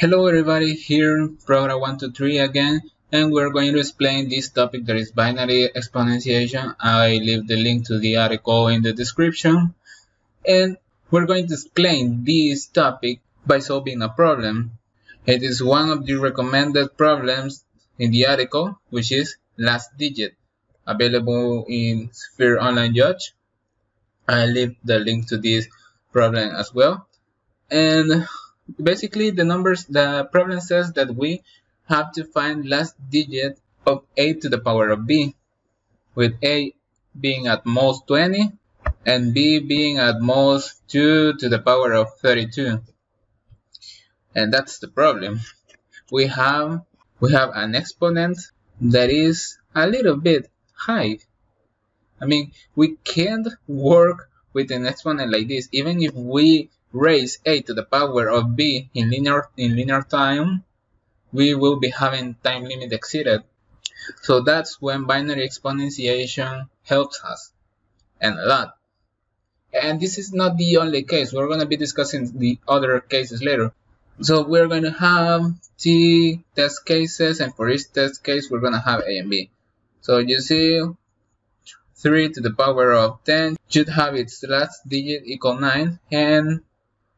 Hello everybody, here Program 123 again, and we're going to explain this topic that is binary exponentiation. I leave the link to the article in the description, and we're going to explain this topic by solving a problem. It is one of the recommended problems in the article, which is last digit, available in Sphere Online Judge. I leave the link to this problem as well. And basically the problem says that we have to find last digit of a to the power of b, with a being at most 20 and b being at most 2 to the power of 32. And that's the problem. We have an exponent that is a little bit high. I mean, we can't work with an exponent like this. Even if we raise a to the power of b in linear time, we will be having time limit exceeded. So that's when binary exponentiation helps us, and a lot. And this is not the only case. We're going to be discussing the other cases later. So we're going to have t test cases, and for each test case we're going to have a and b. So you see, 3 to the power of 10 should have its last digit equal 9, and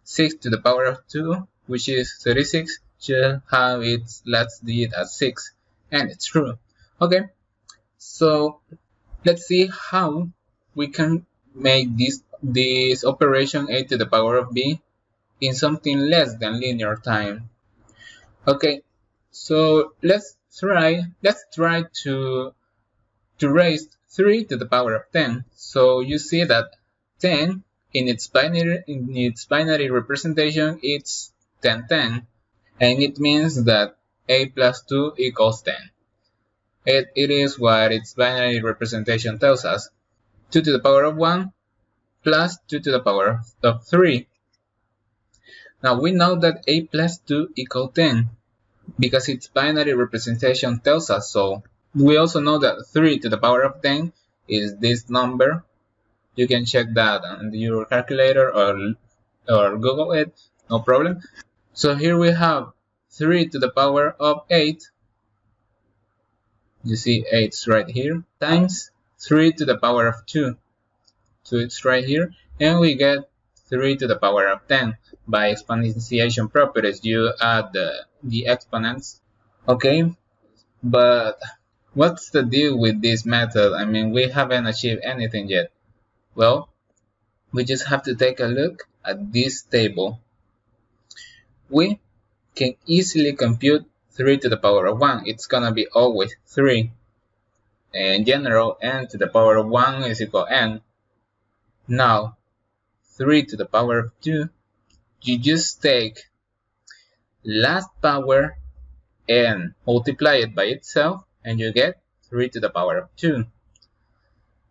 6 to the power of 2, which is 36, should have its last digit as 6, and it's true. Okay, so let's see how we can make this operation a to the power of b in something less than linear time. Okay, so let's try to raise 3 to the power of 10. So you see that 10 in its binary representation, it's 10, 10, and it means that a plus 2 equals 10. It is what its binary representation tells us. 2 to the power of 1 plus 2 to the power of 3. Now we know that a plus 2 equals 10 because its binary representation tells us so. We also know that 3 to the power of 10 is this number. You can check that on your calculator or Google it, no problem. So here we have 3 to the power of 8. You see 8's right here, times 3 to the power of 2. So it's right here, and we get 3 to the power of 10. By exponentiation properties, you add the exponents. Okay, but what's the deal with this method? I mean, we haven't achieved anything yet. Well, we just have to take a look at this table. We can easily compute 3 to the power of 1. It's gonna be always 3. In general, n to the power of 1 is equal to n. Now, 3 to the power of 2, you just take last power and multiply it by itself, and you get 3 to the power of 2.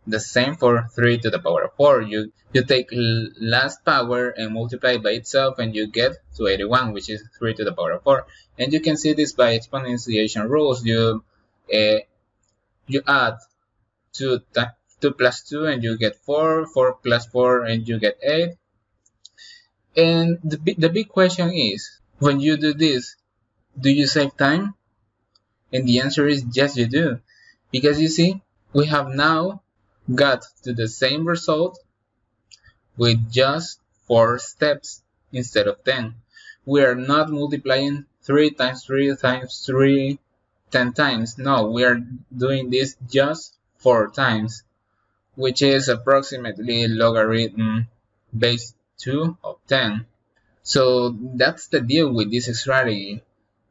The same for 3 to the power of 4. You take last power and multiply it by itself, and you get to 81, which is 3 to the power of 4. And you can see this by exponentiation rules. You add 2 plus 2 and you get 4, 4 plus 4 and you get 8. And the big question is, when you do this, do you save time? And the answer is yes, you do. Because you see, we have now got to the same result with just 4 steps instead of 10. We are not multiplying 3 times 3 times 3 10 times. No, we are doing this just 4 times, which is approximately logarithm base 2 of 10. So that's the deal with this strategy.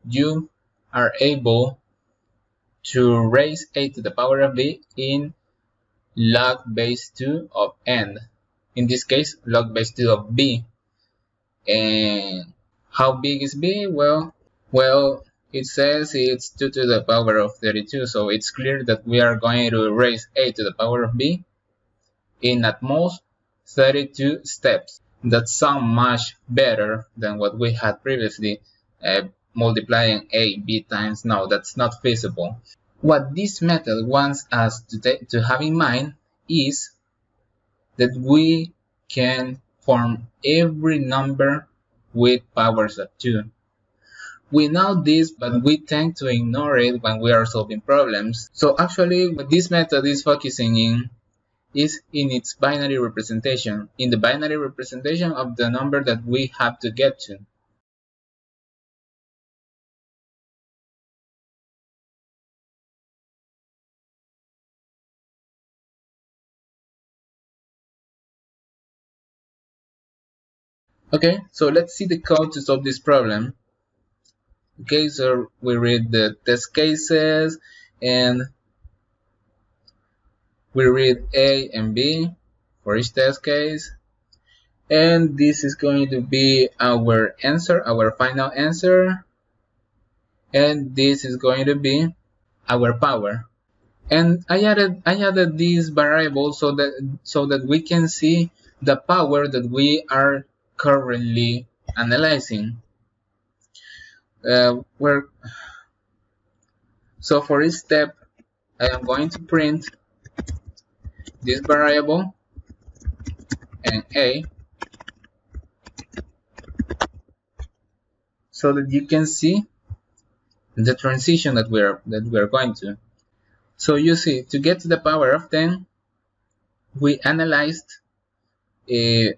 You are able to raise a to the power of b in log base 2 of n. In this case, log base 2 of b. And how big is b? Well, it says it's 2 to the power of 32. So it's clear that we are going to raise a to the power of b in at most 32 steps. That sounds much better than what we had previously, multiplying a b times. No, that's not feasible. What this method wants us to have in mind is that we can form every number with powers of 2. We know this, but we tend to ignore it when we are solving problems. So actually, what this method is focusing in is in its binary representation, in the binary representation of the number that we have to get to. Okay, so let's see the code to solve this problem. Okay, so we read the test cases and we read A and B for each test case. And this is going to be our answer, our final answer. And this is going to be our power. And I added this variable so that we can see the power that we are currently analyzing. So for each step, I am going to print this variable and A so that you can see the transition that we are going to. So you see, to get to the power of 10, we analyzed a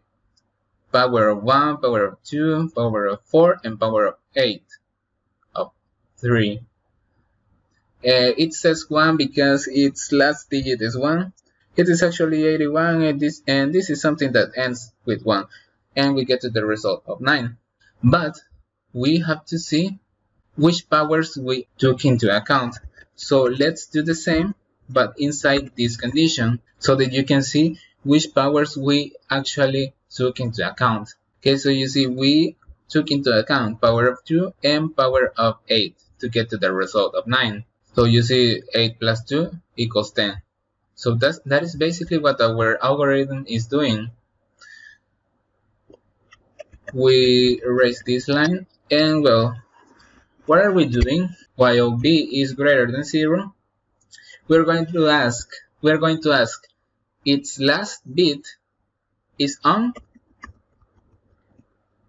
power of 1, power of 2, power of 4, and power of 8 of 3. It says 1 because its last digit is 1. It is actually 81, and this is something that ends with 1. And we get to the result of 9. But we have to see which powers we took into account. So let's do the same, but inside this condition, so that you can see which powers we actually took into account. Okay, so you see we took into account power of 2 and power of 8 to get to the result of 9. So you see 8 plus 2 equals 10. So that is basically what our algorithm is doing. We erase this line, and well, what are we doing? While b is greater than 0, we're going to ask its last bit is on.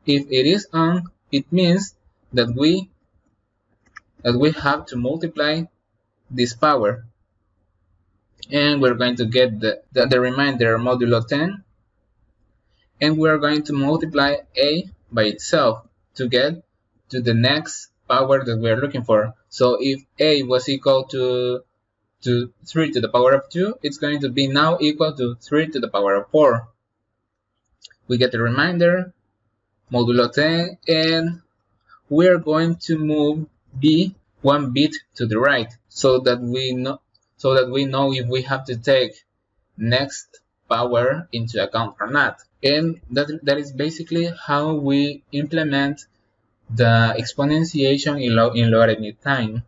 If it is on, it means that we have to multiply this power, and we're going to get the remainder modulo 10, and we're going to multiply a by itself to get to the next power that we're looking for. So if a was equal to 3 to the power of 2, it's going to be now equal to 3 to the power of 4. We get the remainder modulo 10, and we're going to move b 1 bit to the right so that we know if we have to take next power into account or not. And that is basically how we implement the exponentiation in logarithmic time.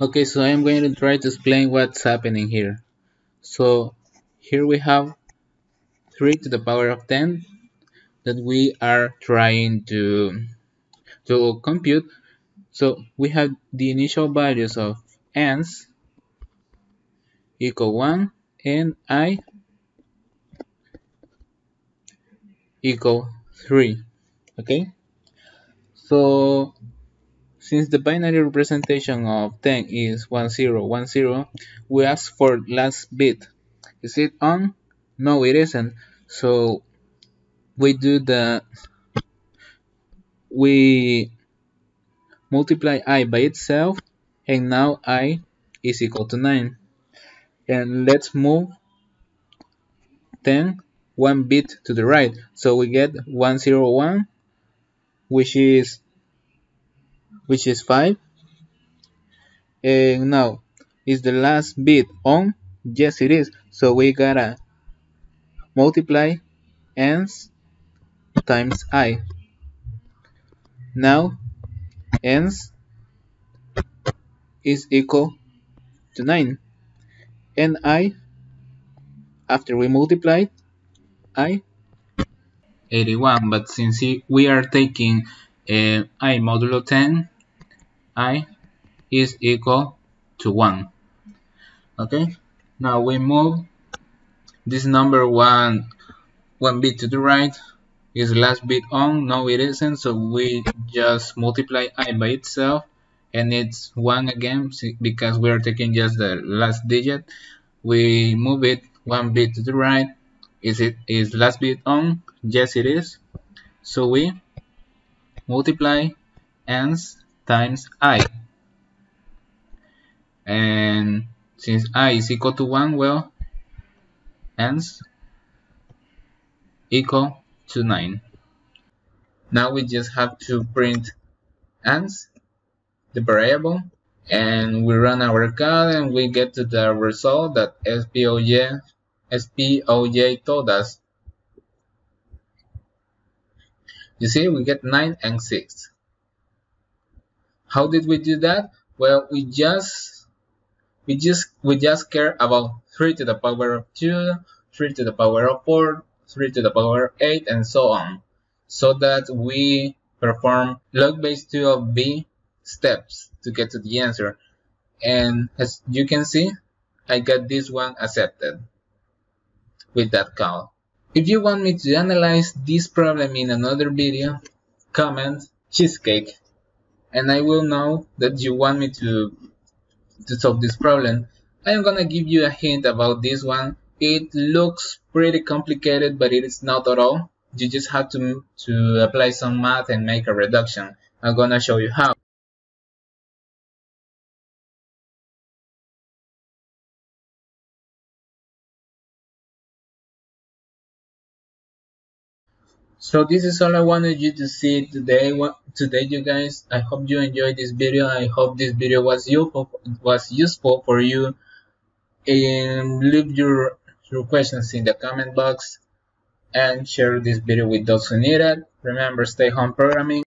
Okay, so I'm going to try to explain what's happening here. So here we have 3 to the power of 10 that we are trying to compute. So we have the initial values of n's equal 1 and I equal 3. Okay, so since the binary representation of 10 is 10 10, we ask for last bit. Is it on? No, it isn't. So we multiply I by itself, and now I is equal to 9. And let's move 10 1 bit to the right. So we get 101, which is 5. And now, is the last bit on? Yes, it is. So we gotta multiply n's times I. Now n's is equal to 9, and I, after we multiplied I, 81. But since we are taking I modulo 10, I is equal to 1. Okay, now we move this number one bit to the right, Is last bit on? No, it isn't. So we just multiply I by itself, and it's 1 again because we're taking just the last digit. We move it 1 bit to the right. Is last bit on? Yes, it is. So we multiply n's times I. And since I is equal to 1, well, n's equal to 9. Now we just have to print n's, the variable, and we run our code and we get to the result that SPOJ told us. You see, we get 9 and 6. How did we do that? Well, we just care about 3 to the power of 2, 3 to the power of 4, 3 to the power of 8, and so on, so that we perform log base 2 of b steps to get to the answer. And as you can see, I got this one accepted with that call. If you want me to analyze this problem in another video, comment cheesecake, and I will know that you want me to solve this problem. I am gonna give you a hint about this one. It looks pretty complicated, but it is not at all. You just have to apply some math and make a reduction. I'm gonna show you how. So this is all I wanted you to see today, you guys. I hope you enjoyed this video. I hope this video was useful for you. And leave your questions in the comment box and share this video with those who need it. Remember, stay home programming.